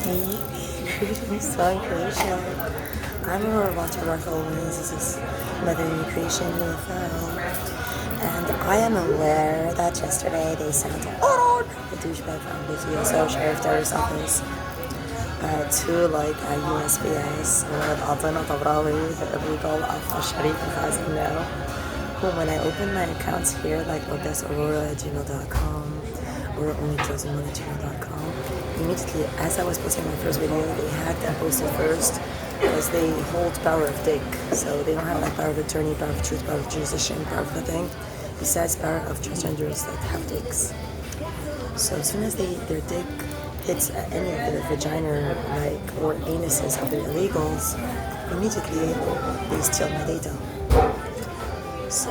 I'm so creation. I'm a watcher like always. This is Mother Creation UFO. And I am aware that yesterday they sent the douchebag from BeaufortCountySheriffsOffice to like a USPS with Atina Tabrawi, the illegal of Sharif Khazin now. Who, when I opened my accounts here, like odesaurora@gmail.com or onlychosenone@gmail.com, immediately as I was posting my first video, they hacked and posted first because they hold power of dick. So they don't have like power of attorney, power of truth, power of jurisdiction, power of nothing, besides power of transgenders that have dicks. So as soon as their dick hits any of the vagina or anuses of the illegals, immediately they steal my data. So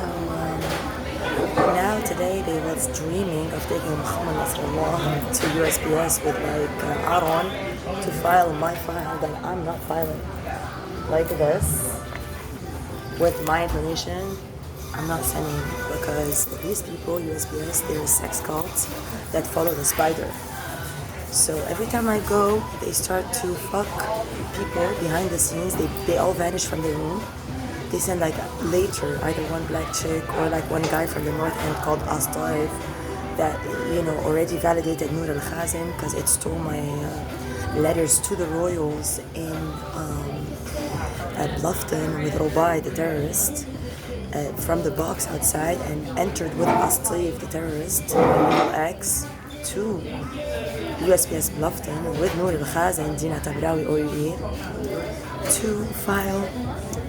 now today they was dreaming of taking Muhammad Nasrallah to USPS with Aaron to file my file that I'm not filing. Like this, with my information, I'm not sending because these people, USPS, they're sex cults that follow the spider. So every time I go, they start to fuck people behind the scenes. They all vanish from the room. They send later either one black chick or one guy from the north end called Astaif that already validated Noor al-Khazin because it stole my letters to the royals in at Bluffton with Robai, the terrorist, from the box outside and entered with Astaif, the terrorist, X, to USPS Bluffton with Noor al-Khazin, Dina Tabrawi OUE, to file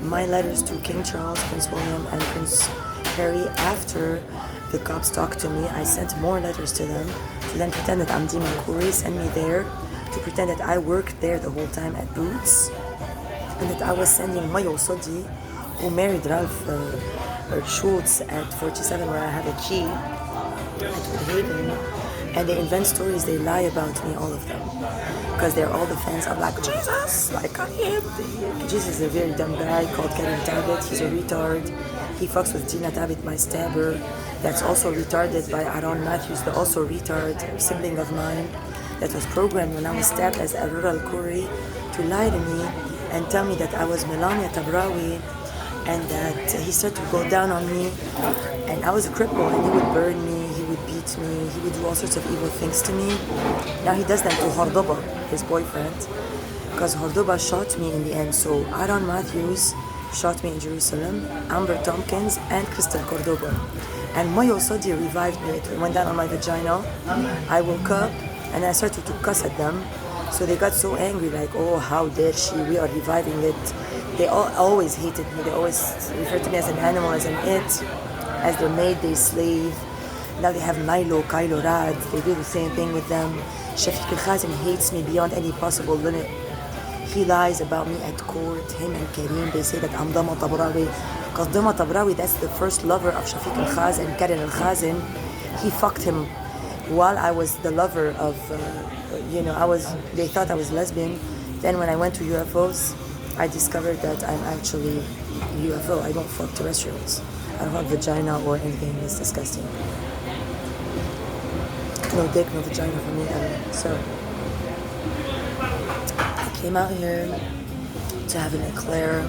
my letters to King Charles, Prince William, and Prince Harry. After the cops talked to me, I sent more letters to them to then pretend that I'm Dima Khoury, send me there, to pretend that I worked there the whole time at Boots, and that I was sending Mayo Sodi, who married Ralph Schultz at 47, where I have a key at Woodhaven. And they invent stories, they lie about me, all of them. Because they're all the fans of Jesus, like I am. Jesus is a very dumb guy called Kevin Tabit. He's a retard. He fucks with Gina Tabit, my stabber. That's also retarded by Aaron Matthews, the also retard sibling of mine. That was programmed when I was stabbed as Aurora Al-Khoury to lie to me and tell me that I was Melania Tabrawi and that he started to go down on me. And I was a cripple and he would burn me. Beat me, he would do all sorts of evil things to me. Now he does that to Hordoba, his boyfriend, because Hordoba shot me in the end. So Aaron Matthews shot me in Jerusalem, Amber Tompkins, and Crystal Cordoba. And Mayo Sodi revived me. It went down on my vagina. I woke up and I started to cuss at them. So they got so angry, oh, how dare she, we are reviving it. They always hated me. They always referred to me as an animal, as an it, as their maid, their slave. Now they have Milo, Kylo Rad, they do the same thing with them. Shafiq al-Khazin hates me beyond any possible limit. He lies about me at court, him and Kareem, they say that I'm Dama Tabrawi. Because Dama Tabrawi, that's the first lover of Shafiq al-Khazin, Karen al-Khazin. He fucked him while I was the lover of, they thought I was lesbian. Then when I went to UFOs, I discovered that I'm actually UFO. I don't fuck terrestrials. I don't have vagina or anything that's disgusting. No dick, no vagina for me ever. So I came out here to have an eclair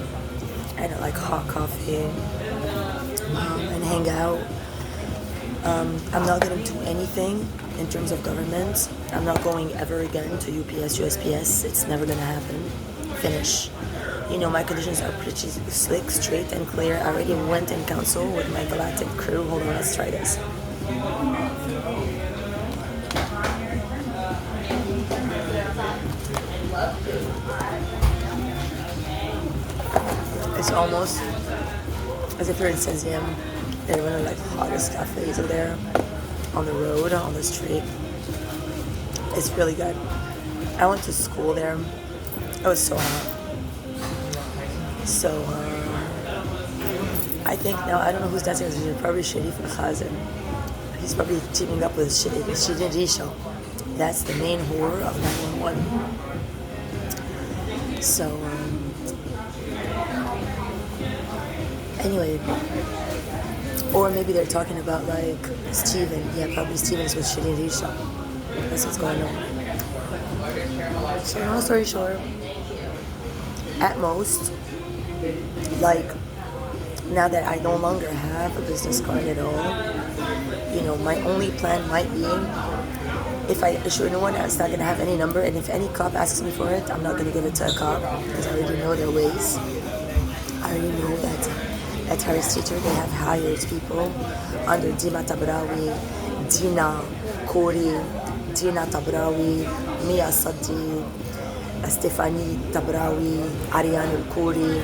and hot coffee and hang out. I'm not gonna do anything in terms of government. I'm not going ever again to UPS, USPS. It's never gonna happen. Finish. My conditions are pretty slick, straight, and clear. I already went in council with my galactic crew. Hold on, let's try this. It's almost as if you're in Senzium. They're one of the hottest cafes over there on the road, on the street. It's really good. I went to school there. It was so hot. So I think now, I don't know who's dancing with me, probably Sharif al-Khazin. He's probably teaming up with Shirin Risha. That's the main whore of 911. So, anyway, or maybe they're talking about Steven. Yeah, probably Steven's with Shirin Risha. That's what's going on. So long story short, at most, like, now that I no longer have a business card at all, my only plan might be, if I issue a new one, it's not going to have any number, and if any cop asks me for it, I'm not going to give it to a cop, because I already know their ways. I already know that at Harris Teacher, they have hired people under Dima Tabrawi, Dina Kori, Dina Tabrawi, Mia Sadi, Stephanie Tabrawi, Ariane Al-Kouri,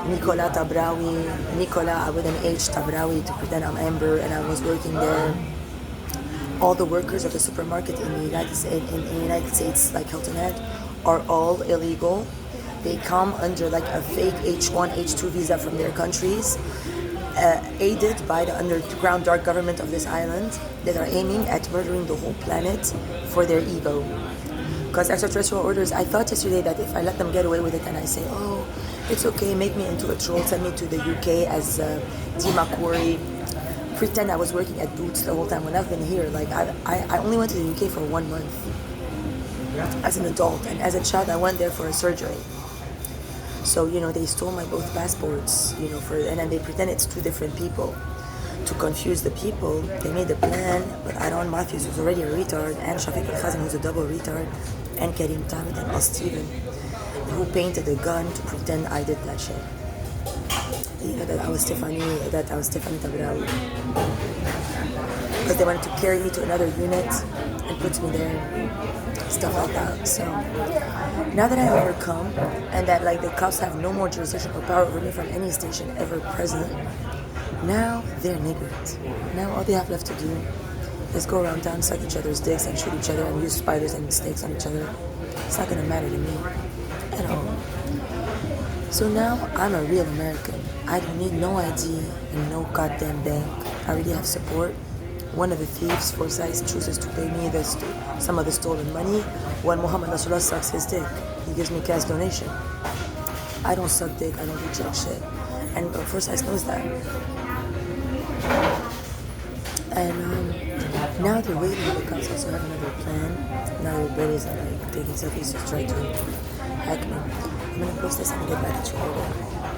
Nicola Tabrawi, Nicola with an H Tabrawi, to pretend I'm Amber and I was working there. All the workers of the supermarket in the United States, like Hilton Head, are all illegal. They come under like a fake H1, H2 visa from their countries, aided by the underground dark government of this island that are aiming at murdering the whole planet for their ego. Because extraterrestrial orders, I thought yesterday that if I let them get away with it and I say, oh, it's okay, make me into a troll, send me to the UK as Dima Kori, pretend I was working at Boots the whole time when I've been here. Like, I only went to the UK for 1 month as an adult, and as a child I went there for a surgery. So, they stole my both passports, and then they pretend it's two different people. To confuse the people, they made a plan, but Aaron Matthews, who's already a retard, and Shafiq Al-Khazin, who's a double retard, and Karim Tamid and us Steven, who painted a gun to pretend I did that shit. That I was Stephanie Tabrawi. Because they wanted to carry me to another unit and put me there, stuff like that. So now that I have overcome, and that like the cops have no more jurisdiction or power over me from any station ever present, now they're niggers. Now all they have left to do is go around town, suck each other's dicks and shoot each other and use spiders and snakes on each other. It's not gonna matter to me at all. So now I'm a real American. I don't need no ID and no goddamn bank. I already have support. One of the thieves, Forsyth, chooses to pay me some of the stolen money. When Muhammad Nasrullah sucks his dick, he gives me cash donation. I don't suck dick, I don't do jack shit. And Forsyth knows that. And now they're waiting. The cops also have another plan. Now their buddies are like taking selfies to try to hack me. I'm gonna post this and get back at you later.